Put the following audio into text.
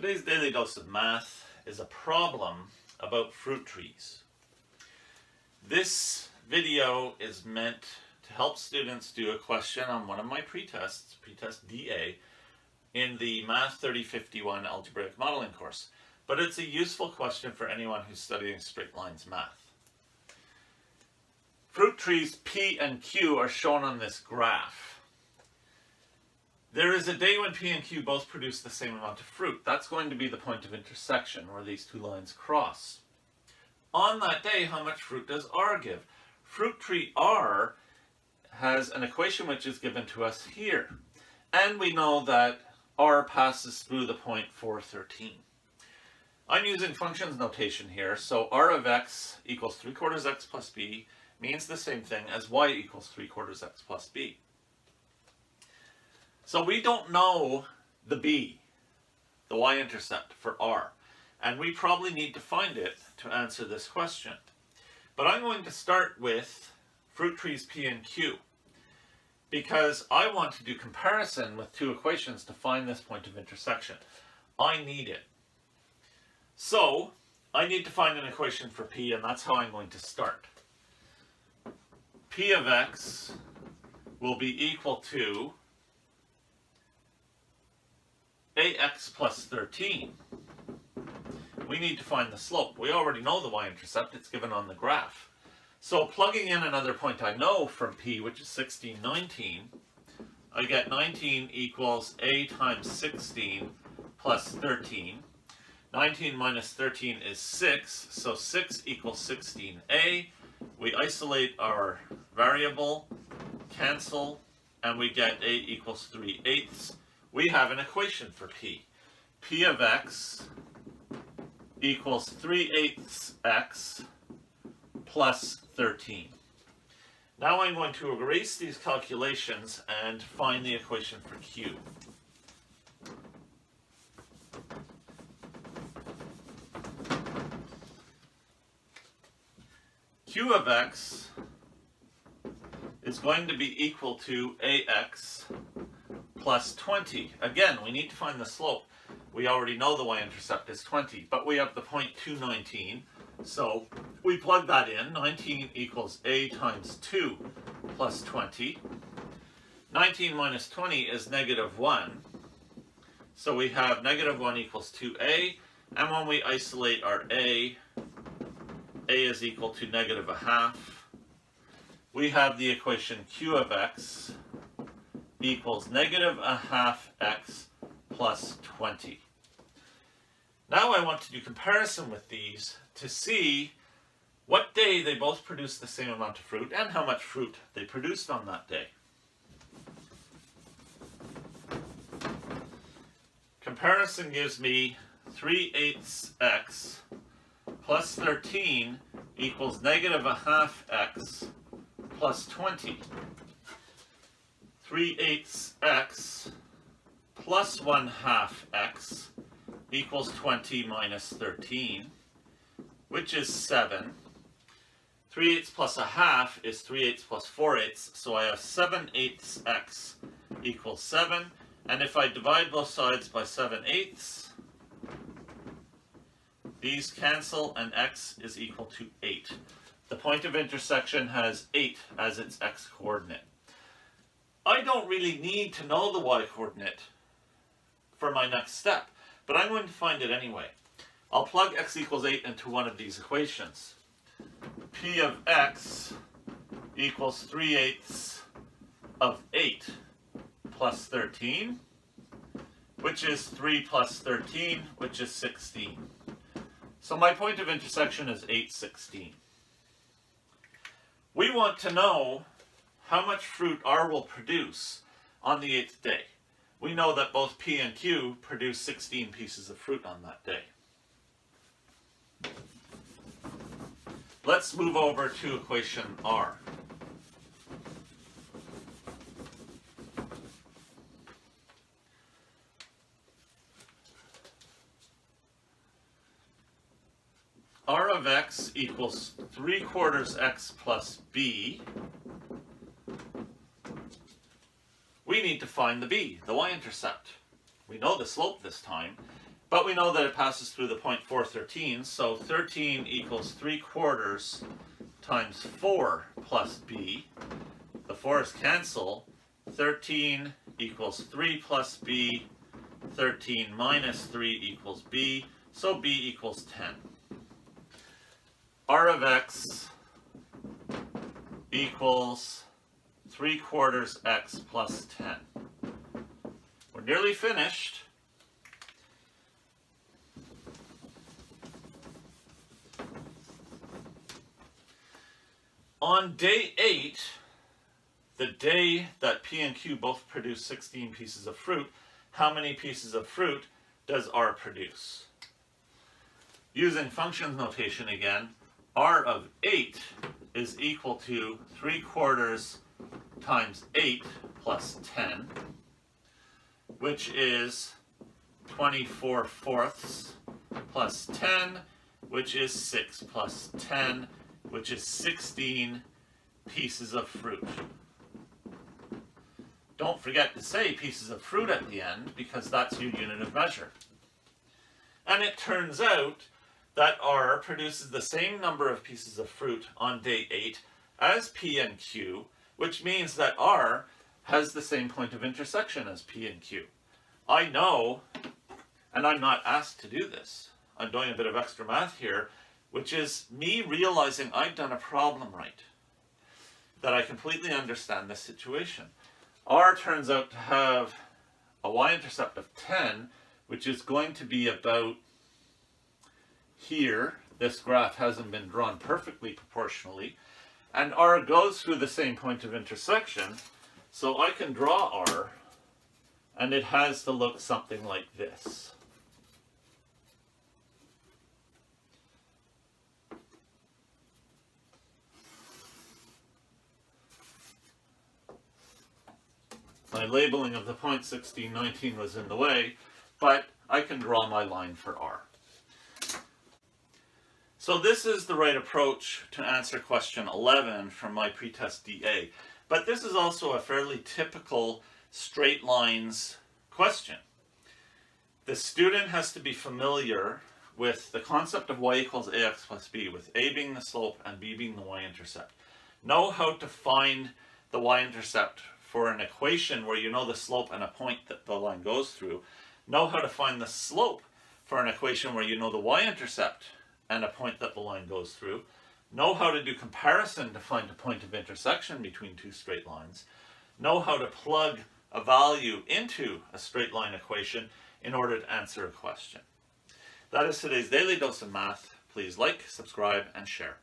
Today's daily dose of math is a problem about fruit trees. This video is meant to help students do a question on one of my pretests, pretest DA, in the Math 3051 algebraic modeling course. But it's a useful question for anyone who's studying straight lines math. Fruit trees P and Q are shown on this graph. There is a day when P and Q both produce the same amount of fruit. That's going to be the point of intersection where these two lines cross. On that day, how much fruit does R give? Fruit tree R has an equation which is given to us here. And we know that R passes through the point 413. I'm using functions notation here, so R of x equals 3/4 x plus b means the same thing as y equals 3/4 x plus b. So we don't know the b, the y-intercept for R, and we probably need to find it to answer this question. But I'm going to start with fruit trees P and Q, because I want to do comparison with two equations to find this point of intersection. I need it. So I need to find an equation for P, and that's how I'm going to start. P of x will be equal to ax plus 13. We need to find the slope. We already know the y-intercept. It's given on the graph. So plugging in another point I know from P, which is 16, 19, I get 19 equals a times 16 plus 13. 19 minus 13 is 6, so 6 equals 16a. We isolate our variable, cancel, and we get a equals 3/8. We have an equation for P. P of x equals 3/8 x plus 13. Now I'm going to erase these calculations and find the equation for Q. Q of x is going to be equal to ax plus 20. Again, we need to find the slope. We already know the y-intercept is 20, but we have the point 219, so we plug that in. 19 equals a times 2 plus 20. 19 minus 20 is -1, so we have -1 equals 2a, and when we isolate our a is equal to -1/2. We have the equation Q of x equals -1/2 x plus 20. Now I want to do comparison with these to see what day they both produce the same amount of fruit and how much fruit they produced on that day. Comparison gives me 3/8 x plus 13 equals -1/2 x plus 20. 3/8 x plus 1/2 x equals 20 minus 13, which is 7. 3/8 plus 1/2 is 3/8 plus 4/8, so I have 7/8 x equals 7, and if I divide both sides by 7/8, these cancel and x is equal to 8. The point of intersection has 8 as its x-coordinate. I don't really need to know the y-coordinate for my next step, but I'm going to find it anyway. I'll plug x equals 8 into one of these equations. P of x equals 3/8 of 8 plus 13, which is 3 plus 13, which is 16. So my point of intersection is 8, 16. We want to know how much fruit R will produce on the 8th day. We know that both P and Q produce 16 pieces of fruit on that day. Let's move over to equation R. R of x equals 3/4 x plus b. We need to find the b, the y-intercept. We know the slope this time, But we know that it passes through the point 4, 13, so 13 equals 3/4 times 4 plus b. The 4's cancel. 13 equals 3 plus b. 13 minus 3 equals b, so b equals 10. R of x equals 3/4 x plus 10. We're nearly finished. On day 8, the day that P and Q both produce 16 pieces of fruit, how many pieces of fruit does R produce? Using functions notation again, R of 8 is equal to 3/4 times 8 plus 10, which is 24/4 plus 10, which is 6 plus 10, which is 16 pieces of fruit. Don't forget to say pieces of fruit at the end, because that's your unit of measure. And it turns out that R produces the same number of pieces of fruit on day 8 as P and Q, which means that R has the same point of intersection as P and Q. I know, and I'm not asked to do this, I'm doing a bit of extra math here, which is me realizing I've done a problem right, that I completely understand this situation. R turns out to have a y-intercept of 10, which is going to be about here. This graph hasn't been drawn perfectly proportionally. And R goes through the same point of intersection, so I can draw R, and it has to look something like this. My labeling of the point 16, 19 was in the way, but I can draw my line for R. So this is the right approach to answer question 11 from my pretest DA. But this is also a fairly typical straight lines question. The student has to be familiar with the concept of y equals ax plus b, with a being the slope and b being the y-intercept. Know how to find the y-intercept for an equation where you know the slope and a point that the line goes through. Know how to find the slope for an equation where you know the y-intercept and a point that the line goes through. Know how to do comparison to find a point of intersection between two straight lines. Know how to plug a value into a straight line equation in order to answer a question. That is today's Daily Dose of Math. Please like, subscribe, and share.